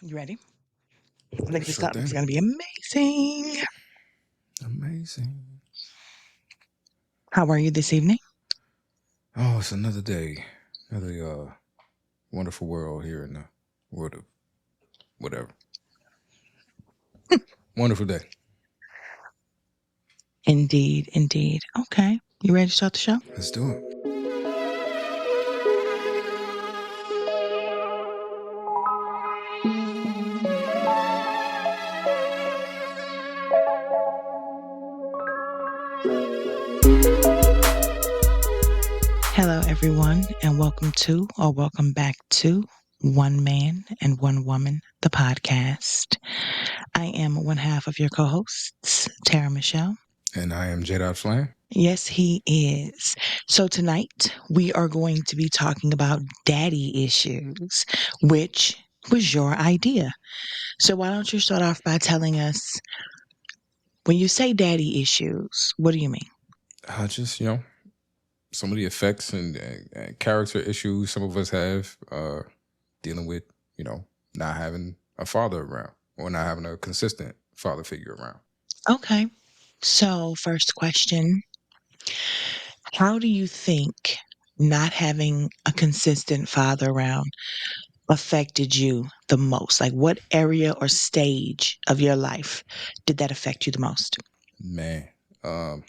You ready? Look at this Sure up. It's thing. going to be amazing. Amazing. How are you this evening? Oh, it's another day. Another wonderful world here in the world of whatever. Wonderful day. Indeed, indeed. Okay. You ready to start the show? Let's do it. Hello, everyone, and welcome back to One Man and One Woman, the podcast. I am one half of your co hosts, Tara Michelle. And I am Flan. Yes, he is. So tonight we are going to be talking about daddy issues, which was your idea. So why don't you start off by telling us when you say daddy issues, what do you mean? Just, some of the effects and character issues some of us have dealing with, not having a father around or not having a consistent father figure around. Okay. So, first question, how do you think not having a consistent father around affected you the most? Like, what area or stage of your life did that affect you the most? Man, because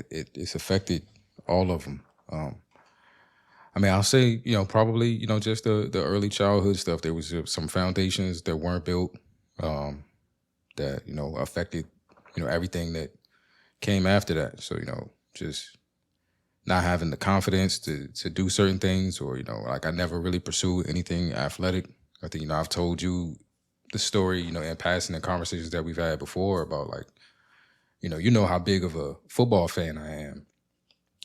it's affected all of them. I'll say, probably, just the early childhood stuff. There was some foundations that weren't built that, affected, everything that came after that. So, just not having the confidence to do certain things or, like I never really pursued anything athletic. I think, I've told you the story, in passing the conversations that we've had before about like, you know how big of a football fan I am.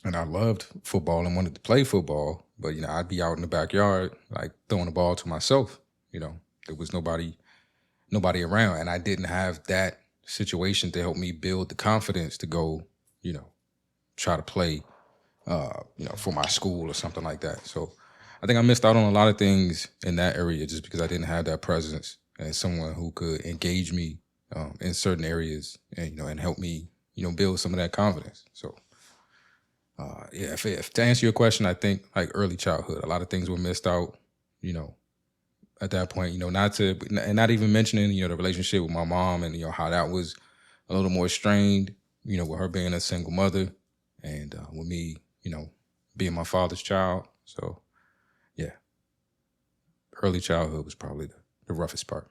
And I loved football and wanted to play football, but I'd be out in the backyard like throwing the ball to myself. There was nobody around, and I didn't have that situation to help me build the confidence to go, you know, try to play, for my school or something like that. So I think I missed out on a lot of things in that area just because I didn't have that presence and someone who could engage me in certain areas and and help me build some of that confidence. So. Yeah, if to answer your question, I think like early childhood, a lot of things were missed out, you know, at that point, not even mentioning, the relationship with my mom and, how that was a little more strained, with her being a single mother and with me, being my father's child. So, yeah, early childhood was probably the roughest part.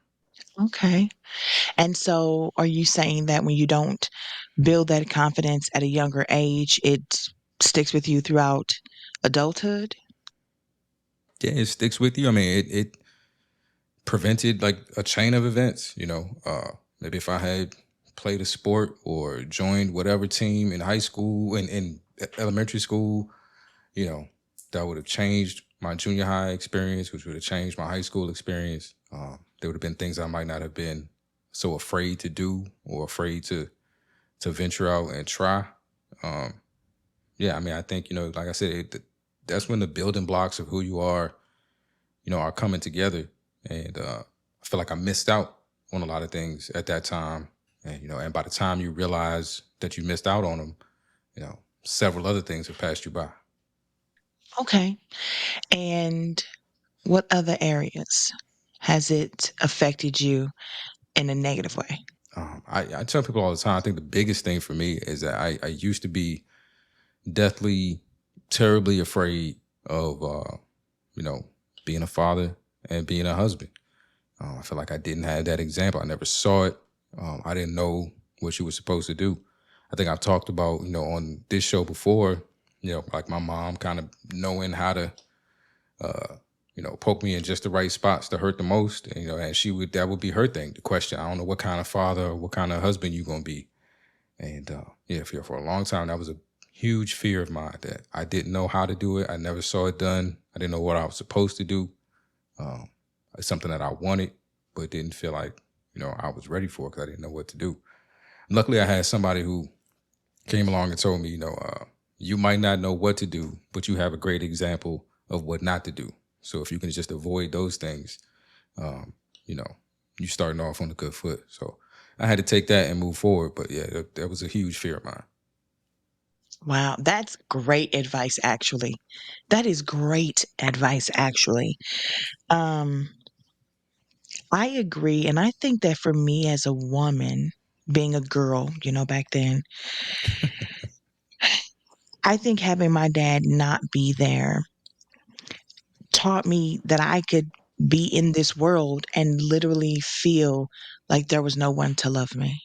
Okay. And so, are you saying that when you don't build that confidence at a younger age, it sticks with you throughout adulthood? Yeah, it sticks with you. I mean, it prevented like a chain of events, maybe if I had played a sport or joined whatever team in high school and in elementary school, you know, that would have changed my junior high experience, which would have changed my high school experience. There would have been things I might not have been so afraid to do or afraid to venture out and try. Um, yeah, I mean, I think like I said, that's when the building blocks of who you are coming together, and I feel like I missed out on a lot of things at that time, and and by the time you realize that you missed out on them, several other things have passed you by. Okay. And what other areas has it affected you in a negative way? I tell people all the time, I think the biggest thing for me is that I used to be deathly, terribly afraid of, you know, being a father and being a husband. I feel like I didn't have that example. I never saw it. I didn't know what you were supposed to do. I think I've talked about, on this show before, like my mom kind of knowing how to, poke me in just the right spots to hurt the most. And, and that would be her thing. The question, I don't know what kind of father or what kind of husband you're going to be. And yeah, for a long time, that was a huge fear of mine that I didn't know how to do it. I never saw it done. I didn't know what I was supposed to do. It's something that I wanted, but didn't feel like, I was ready for because I didn't know what to do. Luckily, I had somebody who came along and told me, you might not know what to do, but you have a great example of what not to do. So if you can just avoid those things, um, you know, you starting off on a good foot. So I had to take that and move forward. But yeah, that was a huge fear of mine. Wow, that's great advice, actually. That is great advice, actually. Um, I agree, and I think that for me as a woman, being a girl, back then, I think having my dad not be there taught me that I could be in this world and literally feel like there was no one to love me.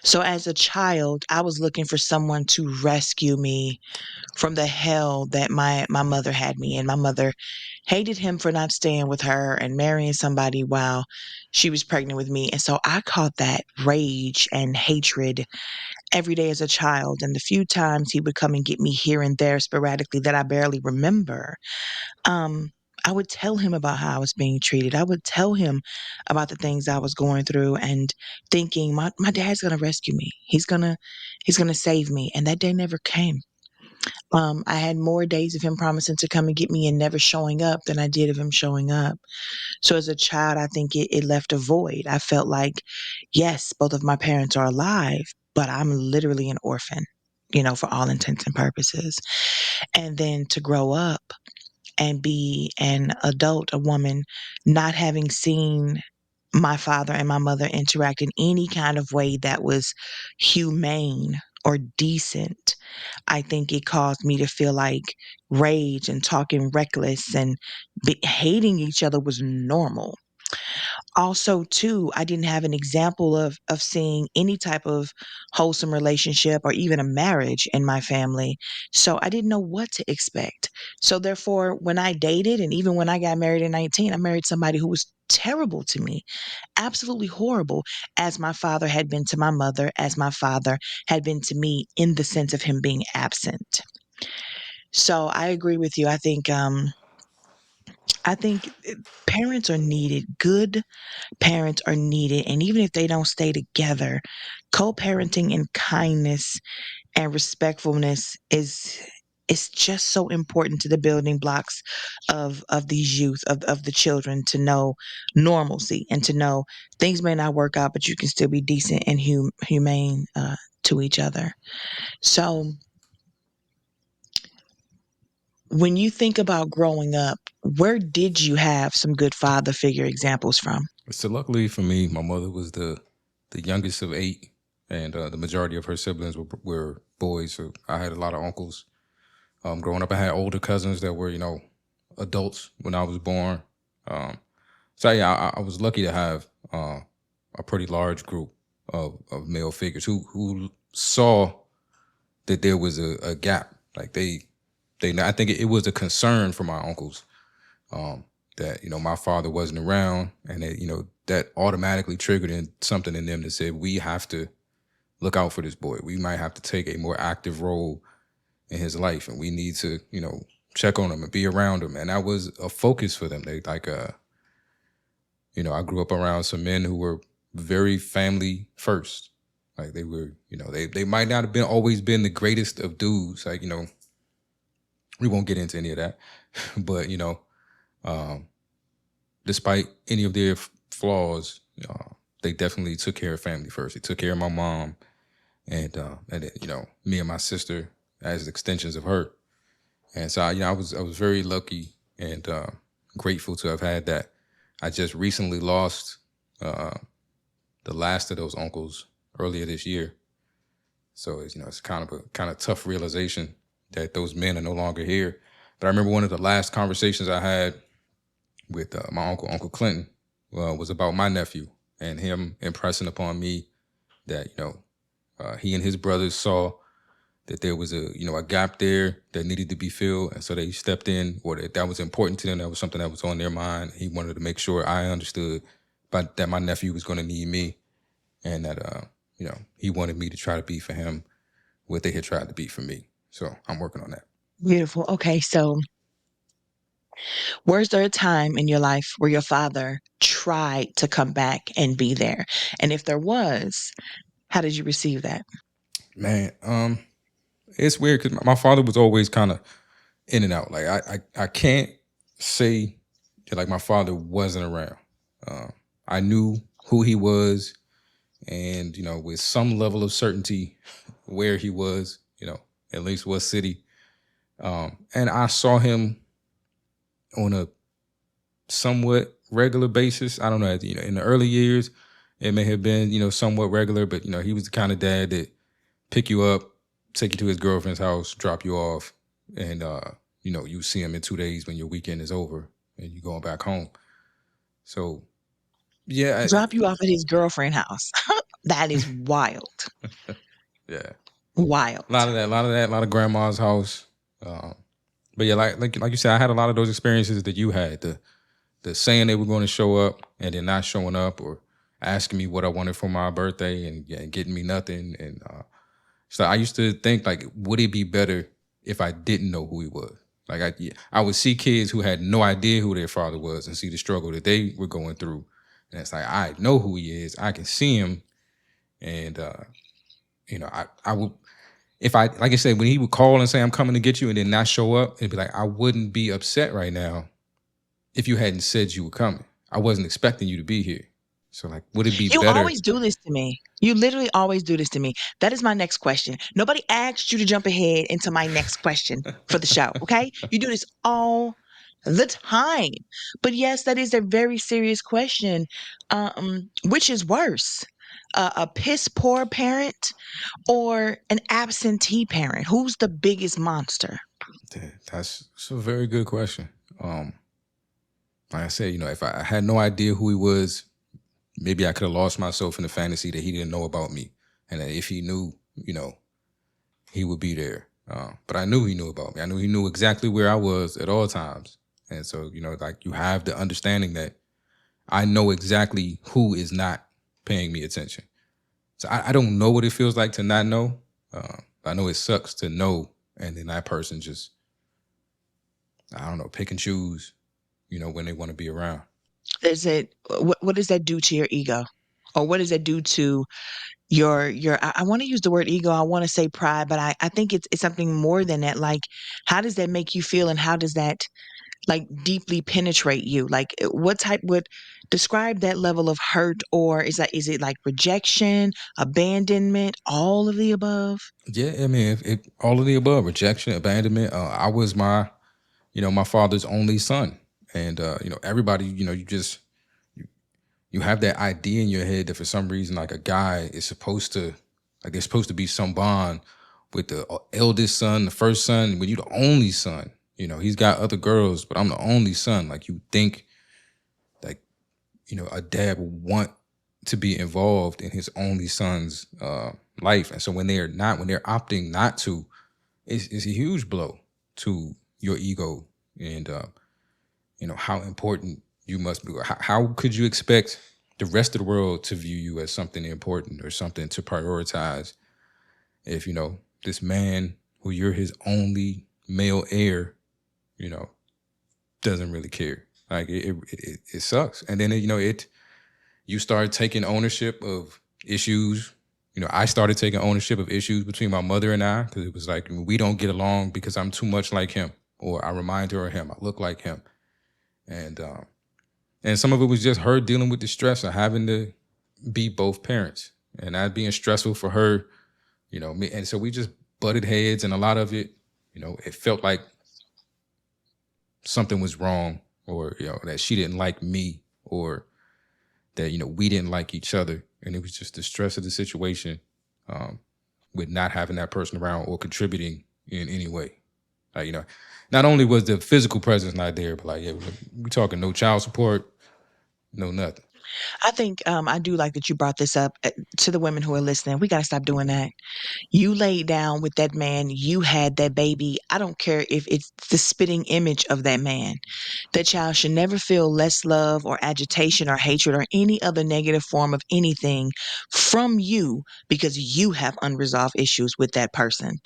So as a child, I was looking for someone to rescue me from the hell that my mother had me in. My mother hated him for not staying with her and marrying somebody while she was pregnant with me. And so I caught that rage and hatred every day as a child. And the few times he would come and get me here and there sporadically that I barely remember, um, I would tell him about how I was being treated. I would tell him about the things I was going through and thinking my dad's gonna rescue me. He's gonna save me. And that day never came. I had more days of him promising to come and get me and never showing up than I did of him showing up. So as a child, I think it left a void. I felt like, yes, both of my parents are alive, but I'm literally an orphan, for all intents and purposes. And then to grow up and be an adult, a woman, not having seen my father and my mother interact in any kind of way that was humane or decent, I think it caused me to feel like rage and talking reckless and hating each other was normal. Also, too, I didn't have an example of seeing any type of wholesome relationship or even a marriage in my family. So I didn't know what to expect. So therefore, when I dated and even when I got married at 19, I married somebody who was terrible to me, absolutely horrible, as my father had been to my mother, as my father had been to me in the sense of him being absent. So I agree with you. I think parents are needed. Good parents are needed, and even if they don't stay together, co-parenting and kindness and respectfulness is just so important to the building blocks of these youth of the children to know normalcy and to know things may not work out, but you can still be decent and humane to each other. So when you think about growing up, where did you have some good father figure examples from? So luckily for me, my mother was the youngest of eight, and the majority of her siblings were boys. So I had a lot of uncles. Growing up, I had older cousins that were adults when I was born. Um, so yeah, I was lucky to have a pretty large group of male figures who saw that there was a gap. Like they I think it was a concern for my uncles, that my father wasn't around, and that automatically triggered in something in them that said we have to look out for this boy. We might have to take a more active role in his life, and we need to check on him and be around him. And that was a focus for them. They like I grew up around some men who were very family first. Like they were, they might not have been always been the greatest of dudes. Like, we won't get into any of that. But, um, despite any of their flaws, they definitely took care of family first. They took care of my mom and then, me and my sister as extensions of her. And so, I was very lucky and grateful to have had that. I just recently lost uh, the last of those uncles earlier this year. So it's kind of tough realization that those men are no longer here. But I remember one of the last conversations I had with my uncle, Uncle Clinton, was about my nephew and him impressing upon me that he and his brothers saw that there was a gap there that needed to be filled, and so they stepped in, or that was important to them. That was something that was on their mind. He wanted to make sure I understood, but that my nephew was going to need me, and that he wanted me to try to be for him what they had tried to be for me. So I'm working on that. Beautiful. Okay, so was there a time in your life where your father tried to come back and be there? And if there was, how did you receive that? Man, it's weird because my father was always kind of in and out. Like I can't say like my father wasn't around. Uh, I knew who he was, and with some level of certainty, where he was. At least what city. And I saw him on a somewhat regular basis. I don't know. In the early years, it may have been somewhat regular, but he was the kind of dad that pick you up, take you to his girlfriend's house, drop you off, and you see him in 2 days when your weekend is over and you going back home. So yeah, Drop you off at his girlfriend house. That is wild. yeah, a Wild. lot of that, a lot of that, a lot of grandma's house. Um, but yeah, like you said, I had a lot of those experiences that you had. The saying they were going to show up and then not showing up, or asking me what I wanted for my birthday and, yeah, getting me nothing. And so I used to think, like, would it be better if I didn't know who he was? Like I would see kids who had no idea who their father was and see the struggle that they were going through, and it's like, I know who he is, I can see him, and I would, if I, like I said, when he would call and say I'm coming to get you and then not show up, it'd be like, I wouldn't be upset right now if you hadn't said you were coming. I wasn't expecting you to be here. So, like, would it be You better? always do this to me. You literally always do this to me. That is my next question. Nobody asked you to jump ahead into my next question for the show, okay? You do this all the time. But yes, that is a very serious question. Which is worse? A piss poor parent or an absentee parent? Who's the biggest monster? That's a very good question. Um, like I said, if I had no idea who he was, maybe I could have lost myself in the fantasy that he didn't know about me, and that if he knew, he would be there. But I knew he knew about me. I knew he knew exactly where I was at all times, and so like, you have the understanding that I know exactly who is not paying me attention. So I don't know what it feels like to not know. I know it sucks to know, and then that person just, I don't know, pick and choose, when they want to be around. Is it what does that do to your ego? Or what does that do to your I want to use the word ego. I want to say pride, but I think it's something more than that. Like, how does that make you feel and how does that like deeply penetrate you? Like what type would describe that level of hurt, or is it like rejection, abandonment, all of the above? Yeah, I mean, if all of the above, rejection, abandonment. I was my father's only son, and everybody, you have that idea in your head that for some reason, like, a guy is supposed to, like, there's supposed to be some bond with the eldest son, the first son. When you're the only son, he's got other girls, but I'm the only son. Like, you think, like, a dad would want to be involved in his only son's life, and so when they're opting not to, it's a huge blow to your ego, and how important you must be. How could you expect the rest of the world to view you as something important or something to prioritize if this man who you're his only male heir, you know, doesn't really care? Like, it sucks, and then it you start taking ownership of issues. I started taking ownership of issues between my mother and I, because it was like, we don't get along because I'm too much like him, or I remind her of him, I look like him, and some of it was just her dealing with the stress of having to be both parents, and that being stressful for her. Me, and so we just butted heads, and a lot of it, it felt like something was wrong, or that she didn't like me, or that we didn't like each other, and it was just the stress of the situation, um, with not having that person around or contributing in any way. Like, not only was the physical presence not there, but, like, yeah, we talking no child support, no nothing. I think I do like that you brought this up to the women who are listening. We got to stop doing that. You laid down with that man, you had that baby. I don't care if it's the spitting image of that man. That child should never feel less love or agitation or hatred or any other negative form of anything from you because you have unresolved issues with that person.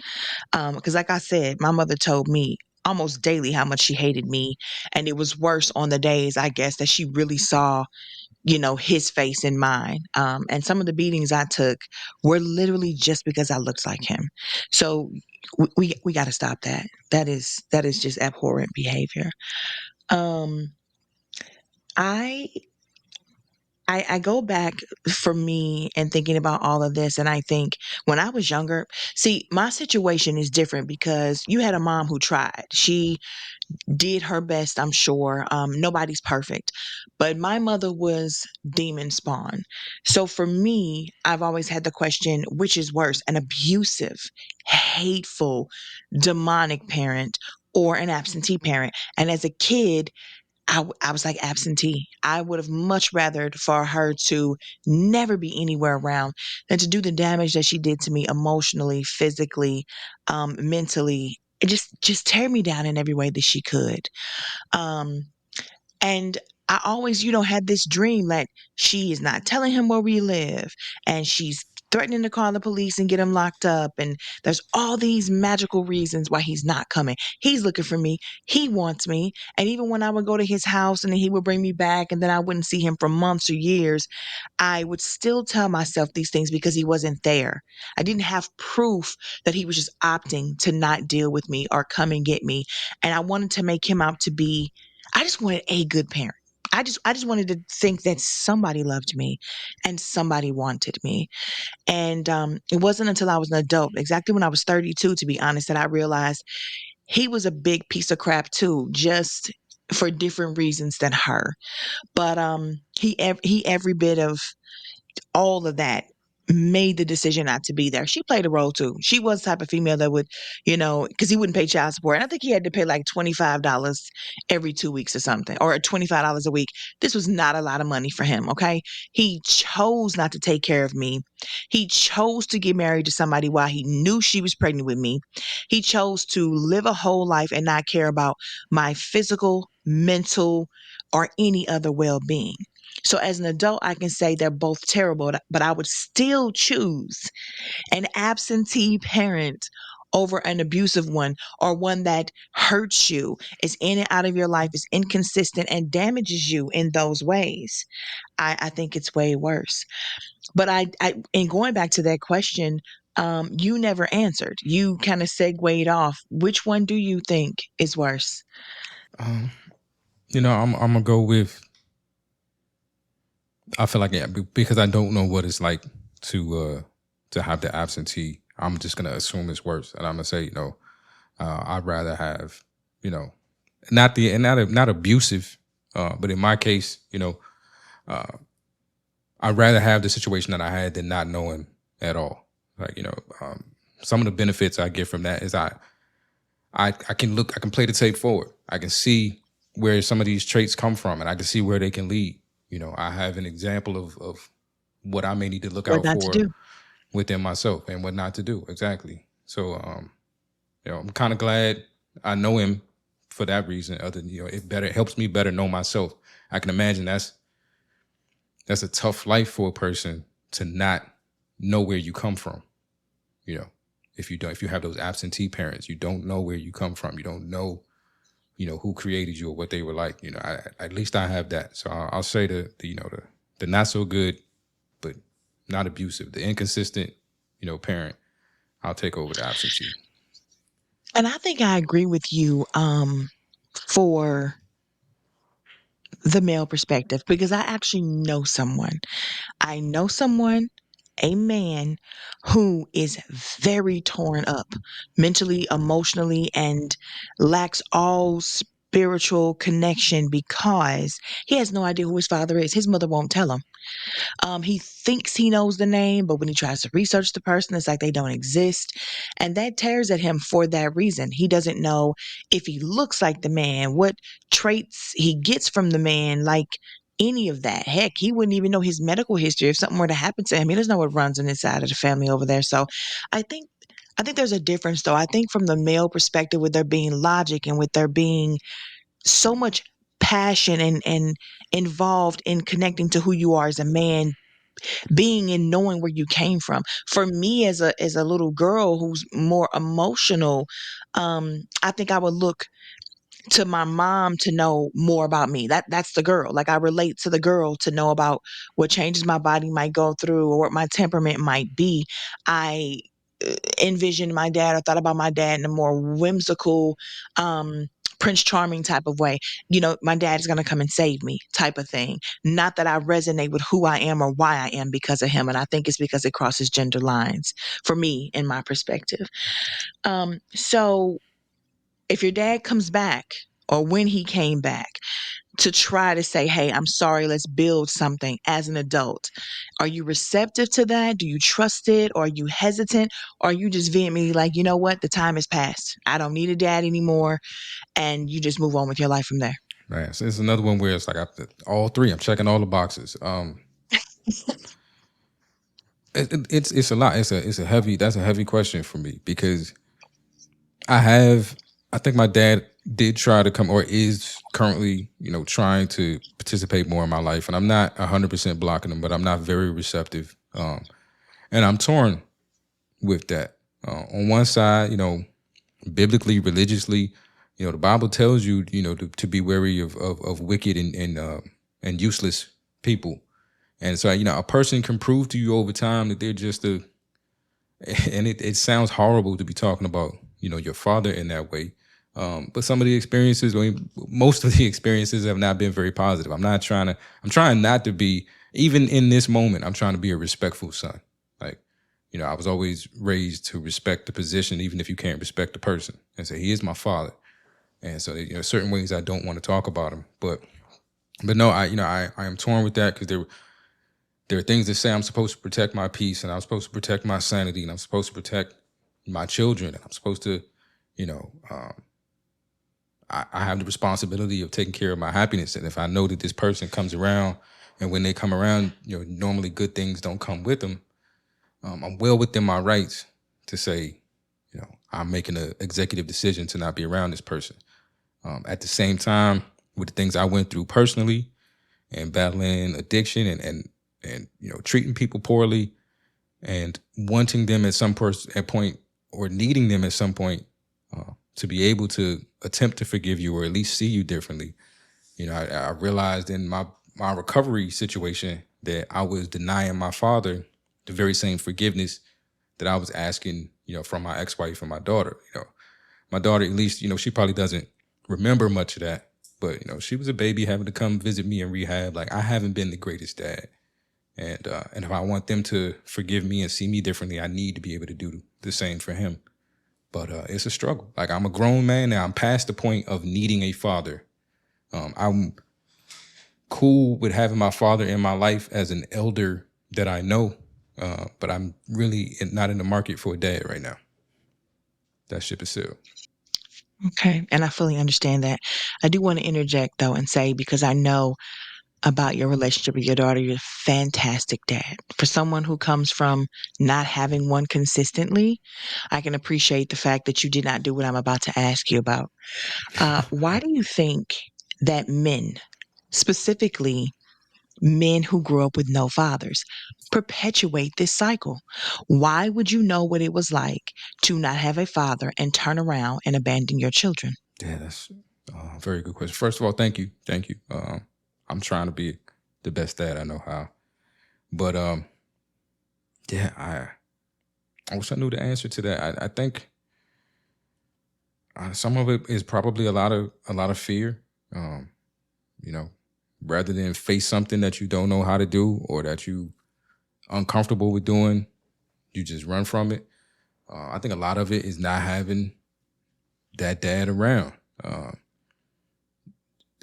Because, like I said, my mother told me almost daily how much she hated me. And it was worse on the days, I guess, that she really saw his face in mine. And some of the beatings I took were literally just because I looked like him. So we got to stop that. That is just abhorrent behavior. Um, I I go back for me and thinking about all of this, and I think when I was younger, see, my situation is different because you had a mom who tried. She did her best, I'm sure. Nobody's perfect, but my mother was demon spawn. So for me, I've always had the question, which is worse, an abusive, hateful, demonic parent or an absentee parent? And as a kid, I was like absentee. I would have much rathered for her to never be anywhere around than to do the damage that she did to me emotionally, physically, mentally. It just tear me down in every way that she could. Um, and I always, had this dream that she is not telling him where we live and she's threatening to call the police and get him locked up. And there's all these magical reasons why he's not coming. He's looking for me. He wants me. And even when I would go to his house and then he would bring me back and then I wouldn't see him for months or years, I would still tell myself these things because he wasn't there. I didn't have proof that he was just opting to not deal with me or come and get me. And I wanted to make him out to be, I just wanted a good parent. I just wanted to think that somebody loved me and somebody wanted me. And it wasn't until I was an adult, exactly when I was 32, to be honest, that I realized he was a big piece of crap too, just for different reasons than her. But he every bit of all of that made the decision not to be there. She played a role too. She was the type of female that would, because he wouldn't pay child support. And I think he had to pay like $25 every 2 weeks or something, or $25 a week. This was not a lot of money for him. Okay. He chose not to take care of me. He chose to get married to somebody while he knew she was pregnant with me. He chose to live a whole life and not care about my physical, mental, or any other well being. So as an adult, I can say they're both terrible, but I would still choose an absentee parent over an abusive one or one that hurts you, is in and out of your life, is inconsistent, and damages you in those ways. I think it's way worse. But in going back to that question, you never answered. You kind of segued off. Which one do you think is worse? Um, I'm gonna go with. I feel like, yeah, because I don't know what it's like to have the absentee. I'm just gonna assume it's worse, and I'm gonna say, I'd rather have, you know, not the and not abusive, but in my case, uh, I'd rather have the situation that I had than not knowing at all. Like, some of the benefits I get from that is I can look, I can play the tape forward. I can see where some of these traits come from, and I can see where they can lead. I have an example of what I may need to look What out not to for do? within myself and what not to do. Exactly. So, I'm kind of glad I know him for that reason. Other than, it helps me better know myself. I can imagine that's a tough life for a person to not know where you come from. You know, if you have those absentee parents, you don't know where you come from. You don't know, who created you or what they were like. At least I have that. So I'll say the not so good, but not abusive, the inconsistent, parent. I'll take over the absentee. And I think I agree with you for the male perspective because I actually know someone. I know someone, a man, who is very torn up mentally, emotionally, and lacks all spiritual connection because he has no idea who his father is. His mother won't tell him. He thinks he knows the name, but when he tries to research the person, it's like they don't exist. And that tears at him for that reason. He doesn't know if he looks like the man, what traits he gets from the man, like any of that. Heck, he wouldn't even know his medical history if something were to happen to him. He doesn't know what runs on the inside of the family over there. So I think I think there's a difference though. I think from the male perspective, with there being logic and with there being so much passion and involved in connecting to who you are as a man, being and knowing where you came from. For me as a little girl who's more emotional, I think I would look to my mom to know more about me. That's the girl. Like I relate to the girl to know about what changes my body might go through or what my temperament might be. I envisioned my dad or thought about my dad in a more whimsical, Prince Charming type of way. My dad is going to come and save me type of thing. Not that I resonate with who I am or why I am because of him. And I think it's because it crosses gender lines for me in my perspective. So if your dad comes back or when he came back to try to say, hey, I'm sorry, let's build something as an adult, are you receptive to that? Do you trust it? Or are you hesitant? Or are you just vehemently like, you know what? The time has passed. I don't need a dad anymore. And you just move on with your life from there. Man, so it's another one where it's like all three. I'm checking all the boxes. It's a lot. It's a heavy. That's a heavy question for me because I have. I think my dad did try to come or is currently, trying to participate more in my life, and I'm not 100% blocking him, but I'm not very receptive. And I'm torn with that. On one side, biblically, religiously, the Bible tells you, to be wary of wicked and useless people. And so, a person can prove to you over time that they're just and it sounds horrible to be talking about, your father in that way. But some of the experiences, most of the experiences have not been very positive. I'm trying not to be, even in this moment, I'm trying to be a respectful son. Like, I was always raised to respect the position, even if you can't respect the person. And so he is my father. And so, certain ways I don't want to talk about him, but no, I am torn with that because there are things that say I'm supposed to protect my peace and I'm supposed to protect my sanity and I'm supposed to protect my children and I'm supposed to, you know, um, I have the responsibility of taking care of my happiness. And if I know that this person comes around and when they come around, normally good things don't come with them, I'm well within my rights to say, I'm making an executive decision to not be around this person. At the same time, with the things I went through personally and battling addiction and treating people poorly and wanting them at at point or needing them at some point to be able to attempt to forgive you or at least see you differently. I realized in my recovery situation that I was denying my father the very same forgiveness that I was asking, from my ex-wife and my daughter. My daughter, at least, she probably doesn't remember much of that, but she was a baby having to come visit me in rehab. Like I haven't been the greatest dad. And if I want them to forgive me and see me differently, I need to be able to do the same for him. But it's a struggle. Like I'm a grown man now. I'm past the point of needing a father. I'm cool with having my father in my life as an elder that I know, but I'm really not in the market for a dad right now. That ship is sailed. Okay. And I fully understand that. I do want to interject though and say, because I know about your relationship with your daughter, you're a fantastic dad. For someone who comes from not having one consistently, I can appreciate the fact that you did not do what I'm about to ask you about. Why do you think that men, specifically men who grew up with no fathers, perpetuate this cycle? Why would you know what it was like to not have a father and turn around and abandon your children? Yeah, that's a very good question. First of all, thank you. Thank you. I'm trying to be the best dad I know how. But yeah, I wish I knew the answer to that. I think some of it is probably a lot of fear. Um, you know, rather than face something that you don't know how to do or that you uncomfortable with doing, you just run from it. I think a lot of it is not having that dad around, uh,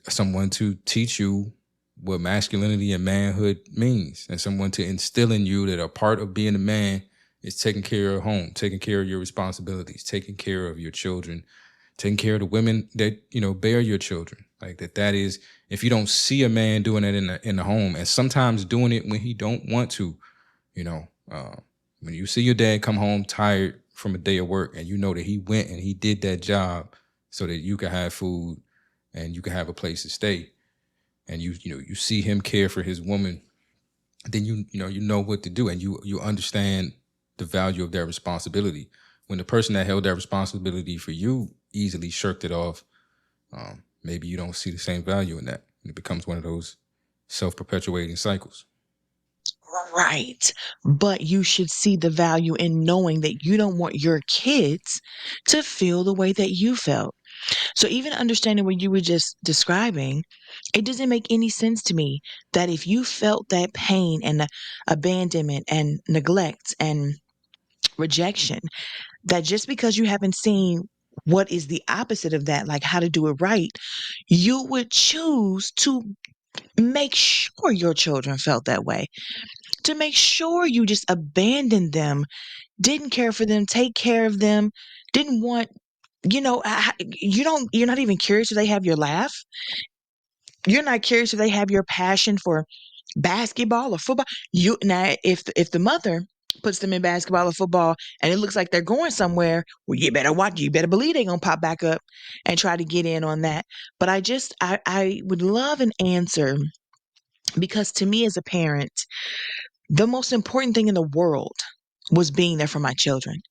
someone to teach you what masculinity and manhood means, and someone to instill in you that a part of being a man is taking care of home, taking care of your responsibilities, taking care of your children, taking care of the women that bear your children. Like that is, if you don't see a man doing it in the home, and sometimes doing it when he don't want to, you know, uh, when you see your dad come home tired from a day of work, and you know that he went and he did that job so that you can have food and you can have a place to stay, and you see him care for his woman, then you know what to do, and you understand the value of that responsibility. When the person that held that responsibility for you easily shirked it off, maybe you don't see the same value in that. It becomes one of those self-perpetuating cycles. Right. But you should see the value in knowing that you don't want your kids to feel the way that you felt. So even understanding what you were just describing, it doesn't make any sense to me that if you felt that pain and the abandonment and neglect and rejection, that just because you haven't seen what is the opposite of that, like how to do it right, you would choose to make sure your children felt that way, to make sure you just abandoned them, didn't care for them, take care of them, didn't want, you're not even curious if they have your laugh. You're not curious if they have your passion for basketball or football. You now, if the mother puts them in basketball or football and it looks like they're going somewhere, well, you better watch. You better believe they're gonna pop back up and try to get in on that. But I would love an answer because to me as a parent, the most important thing in the world was being there for my children.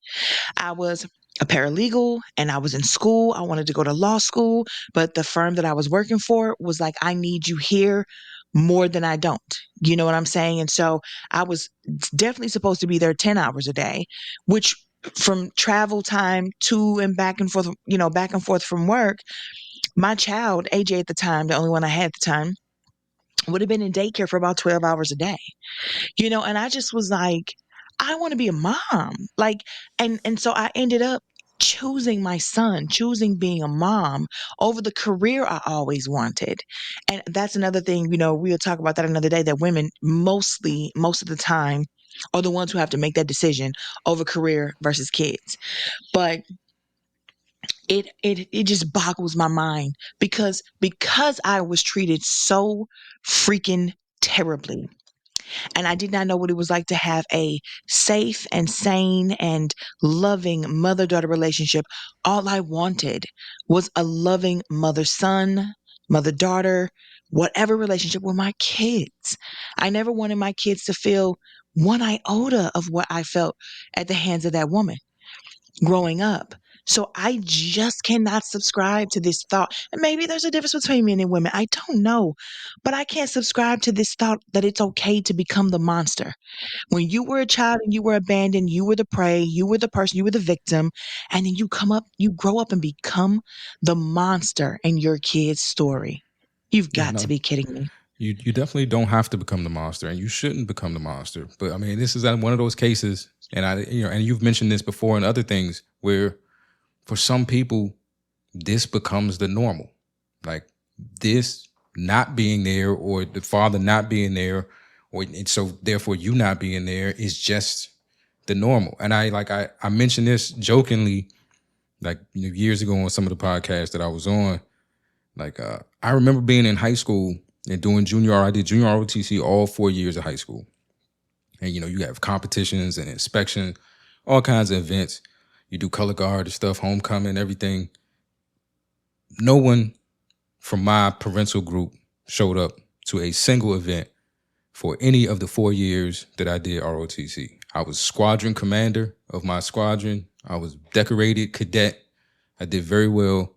I was a paralegal and I was in school. I wanted to go to law school, but the firm that I was working for was like, I need you here more than I don't. You know what I'm saying? And so I was definitely supposed to be there 10 hours a day, which from travel time to and back and forth, back and forth from work, my child, AJ at the time, the only one I had at the time, would have been in daycare for about 12 hours a day. And I just was like, I want to be a mom. Like, and so I ended up choosing my son, choosing being a mom over the career I always wanted. And that's another thing, we'll talk about that another day, that women most of the time are the ones who have to make that decision over career versus kids. But it just boggles my mind because I was treated so freaking terribly, and I did not know what it was like to have a safe and sane and loving mother daughter relationship. All I wanted was a loving mother son, mother daughter, whatever relationship with my kids. I never wanted my kids to feel one iota of what I felt at the hands of that woman growing up. So I just cannot subscribe to this thought. And maybe there's a difference between men and women. I don't know. But I can't subscribe to this thought that it's okay to become the monster. When you were a child and you were abandoned, you were the prey, you were the person, you were the victim. And then you grow up and become the monster in your kid's story. You've Yeah, got to no, be kidding me. you definitely don't have to become the monster, and you shouldn't become the monster. But I mean, this is one of those cases, and and you've mentioned this before in other things where for some people this becomes the normal, like this not being there or the father not being there, or and so therefore you not being there is just the normal. And I mentioned this jokingly, like years ago on some of the podcasts that I was on. Like I remember being in high school and doing junior. I did junior ROTC all 4 years of high school, and you have competitions and inspection, all kinds of events. You do color guard and stuff, homecoming, everything. No one from my parental group showed up to a single event for any of the 4 years that I did ROTC. I was squadron commander of my squadron. I was decorated cadet. I did very well.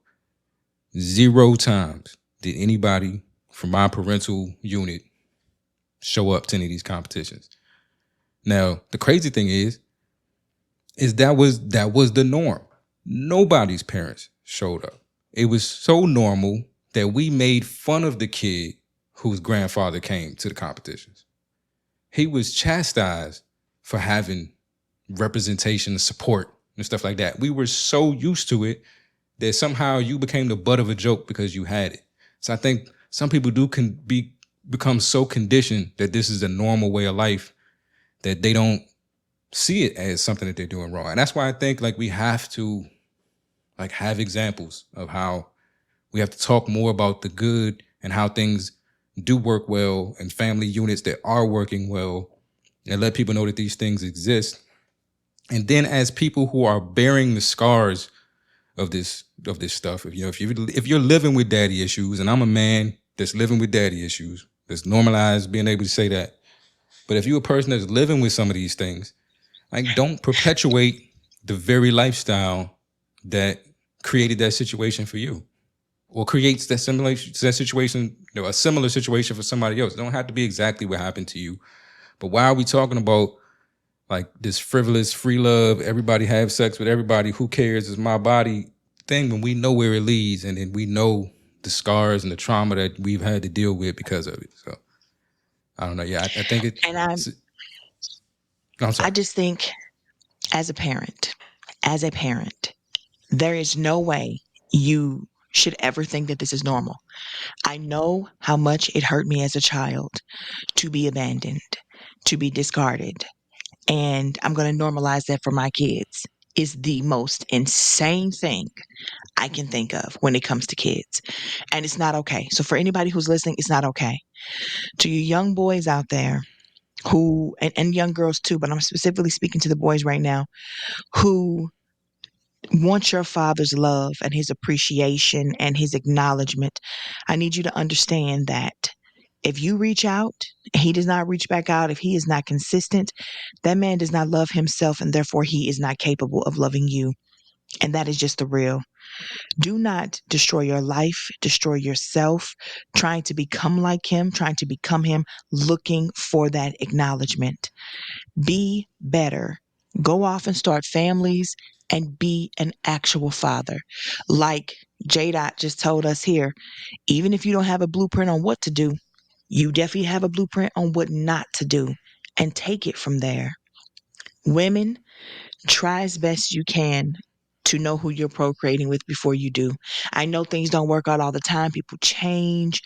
Zero times did anybody from my parental unit show up to any of these competitions. Now, the crazy thing is that was the norm. Nobody's parents showed up. It was so normal that we made fun of the kid whose grandfather came to the competitions. He was chastised for having representation and support and stuff like that. We were so used to it that somehow you became the butt of a joke because you had it. So I think some people become so conditioned that this is a normal way of life that they don't see it as something that they're doing wrong. And that's why I think like we have to like have examples of how we have to talk more about the good and how things do work well and family units that are working well, and let people know that these things exist. And then as people who are bearing the scars of this stuff, if you're living with daddy issues, and I'm a man that's living with daddy issues, that's normalized being able to say that. But if you're a person that's living with some of these things, like don't perpetuate the very lifestyle that created that situation for you, or creates that situation, a similar situation for somebody else. It don't have to be exactly what happened to you. But why are we talking about like this frivolous free love? Everybody have sex with everybody. Who cares? It's my body. thing when we know where it leads, and then we know the scars and the trauma that we've had to deal with because of it. So I don't know. Yeah, I think it. And I It's, no, I'm I sorry. just think as a parent, as a parent, there is no way you should ever think that this is normal. I know how much it hurt me as a child to be abandoned, to be discarded, and I'm going to normalize that for my kids. Is the most insane thing I can think of when it comes to kids. And it's not okay. So, for anybody who's listening, it's not okay. To you young boys out there who, and young girls too, but I'm specifically speaking to the boys right now, who want your father's love and his appreciation and his acknowledgement, I need you to understand that if you reach out and he does not reach back out, if he is not consistent, that man does not love himself and therefore he is not capable of loving you. And that is just the real. Do not destroy your life, destroy yourself, trying to become like him, trying to become him, looking for that acknowledgement. Be better. Go off and start families and be an actual father. Like J Dot just told us here, even if you don't have a blueprint on what to do, you definitely have a blueprint on what not to do and take it from there. Women, try as best you can to know who you're procreating with before you do. I know things don't work out all the time, people change,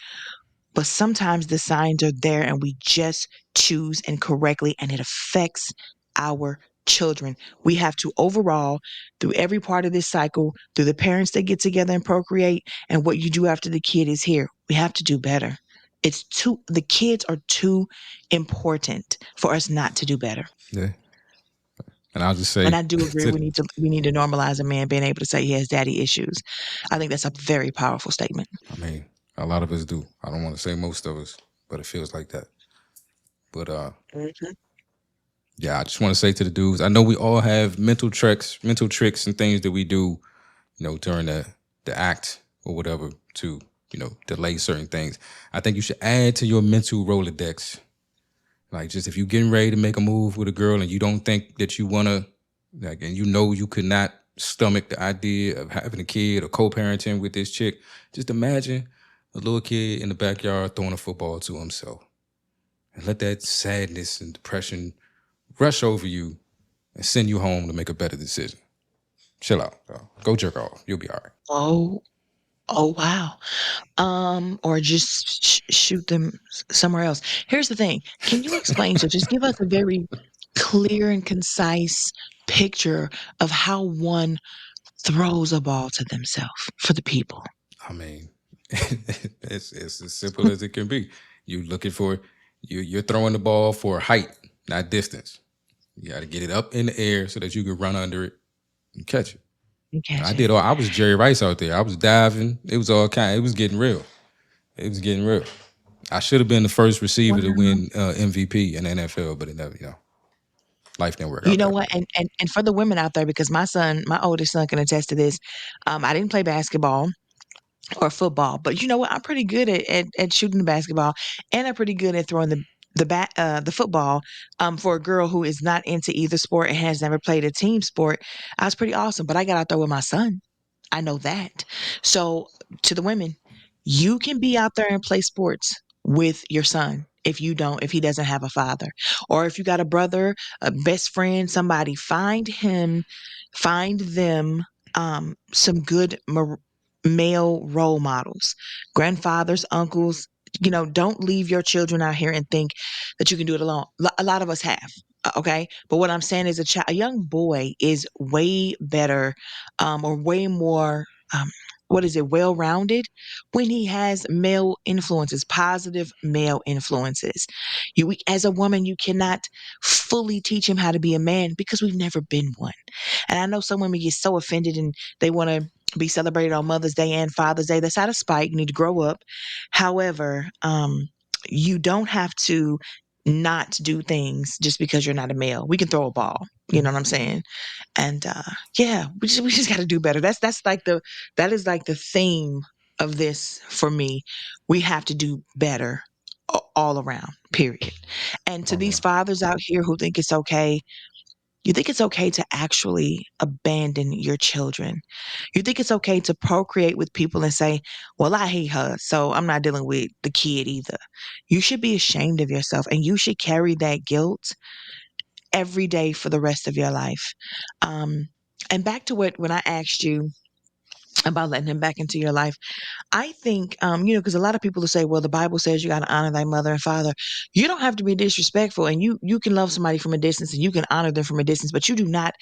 but sometimes the signs are there and we just choose incorrectly and it affects our children. We have to overall, through every part of this cycle, through the parents that get together and procreate, and what you do after the kid is here, we have to do better. The kids are too important for us not to do better. Yeah, and I'll just And say I do agree to we need to normalize a man being able to say he has daddy issues. I think that's a very powerful statement. I mean, a lot of us do. I don't want to say most of us, but it feels like that. But Mhm. yeah, I just want to say to the dudes, I know we all have mental tricks and things that we do, during the act or whatever to, delay certain things. I think you should add to your mental Rolodex. Like, just if you're getting ready to make a move with a girl and you don't think that you wanna, like, and you could not stomach the idea of having a kid or co-parenting with this chick, just imagine a little kid in the backyard throwing a football to himself, and let that sadness and depression rush over you and send you home to make a better decision. Chill out, dog. Go jerk off. You'll be all right. Oh, oh wow. Or just shoot them somewhere else. Here's the thing. Can you explain? So just give us a very clear and concise picture of how one throws a ball to themselves for the people. I mean, it's as simple as it can be. You looking for you're throwing the ball for height, not distance. You got to get it up in the air so that you can run under it and catch it. You I catch it. did all. I was Jerry Rice out there. I was diving. It was all kind. It was getting real. It was getting real. I should have been the first receiver to Wow. win MVP in the NFL, but it never. Life didn't work You out know that what? way. And for the women out there, because my oldest son can attest to this. I didn't play basketball or football. But you know what? I'm pretty good at shooting the basketball, and I'm pretty good at throwing the football. For a girl who is not into either sport and has never played a team sport, I was pretty awesome. But I got out there with my son. I know that. So to the women, you can be out there and play sports with your son. If he doesn't have a father, or if you got a brother, a best friend, somebody, find them some good male role models, grandfathers, uncles. Don't leave your children out here and think that you can do it alone. A lot of us have. Okay, but what I'm saying is a young boy is way better, or way more. What is it? Well rounded when he has male influences, positive male influences. As a woman, you cannot fully teach him how to be a man because we've never been one. And I know some women get so offended and they want to be celebrated on Mother's Day and Father's Day. That's out of spite. You need to grow up. However, you don't have to not do things just because you're not a male. We can throw a ball. You know what I'm saying? And yeah, we just got to do better. That is like the theme of this for me. We have to do better all around. Period. And to All these around. fathers out here who think it's okay, You think it's okay to actually abandon your children. You think it's okay to procreate with people and say, well, I hate her, so I'm not dealing with the kid either. You should be ashamed of yourself and you should carry that guilt every day for the rest of your life. Um, and back to what when I asked you about letting him back into your life, I think, because a lot of people will say, well, the Bible says you got to honor thy mother and father. You don't have to be disrespectful, and you can love somebody from a distance, and you can honor them from a distance, but you do not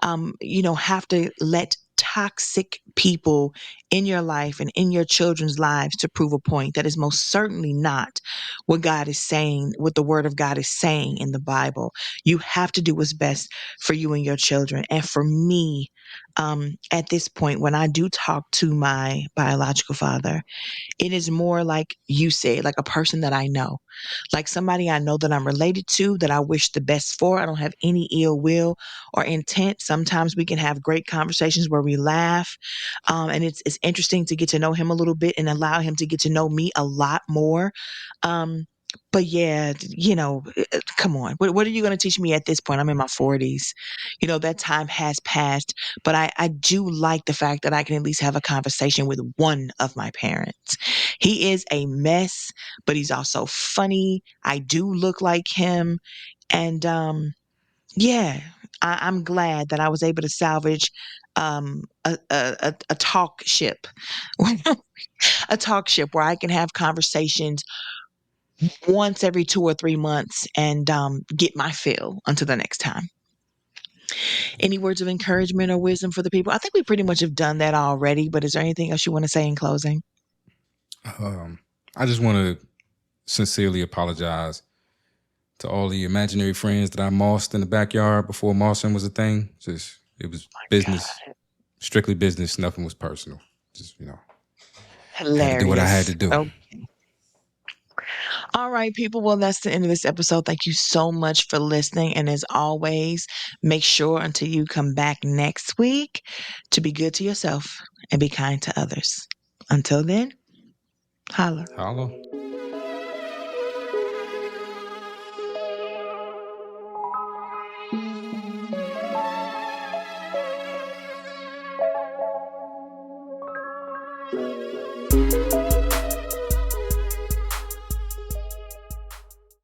have to let toxic people in your life and in your children's lives to prove a point. That is most certainly not what God is saying, what the word of God is saying in the Bible. You have to do what's best for you and your children. And for me, at this point, when I do talk to my biological father, it is more like you said, like a person that I know, like somebody I know that I'm related to, that I wish the best for. I don't have any ill will or intent. Sometimes we can have great conversations where we laugh. And it's interesting to get to know him a little bit and allow him to get to know me a lot more. Um, but yeah, come on. What are you going to teach me at this point? I'm in my 40s. That time has passed, but I do like the fact that I can at least have a conversation with one of my parents. He is a mess, but he's also funny. I do look like him. And yeah, I'm glad that I was able to salvage a talk ship, a talk ship where I can have conversations once every 2 or 3 months and get my fill until the next time. Any words of encouragement or wisdom for the people? I think we pretty much have done that already, but is there anything else you want to say in closing? Um, I just want to sincerely apologize to all the imaginary friends that I mossed in the backyard before mossing was a thing. Just it was business, God, strictly business. Nothing was personal. Just had to do what I had hilarious. to do. Oh, all right, people. Well, that's the end of this episode. Thank you so much for listening. And as always, make sure until you come back next week to be good to yourself and be kind to others. Until then, holla. Holla.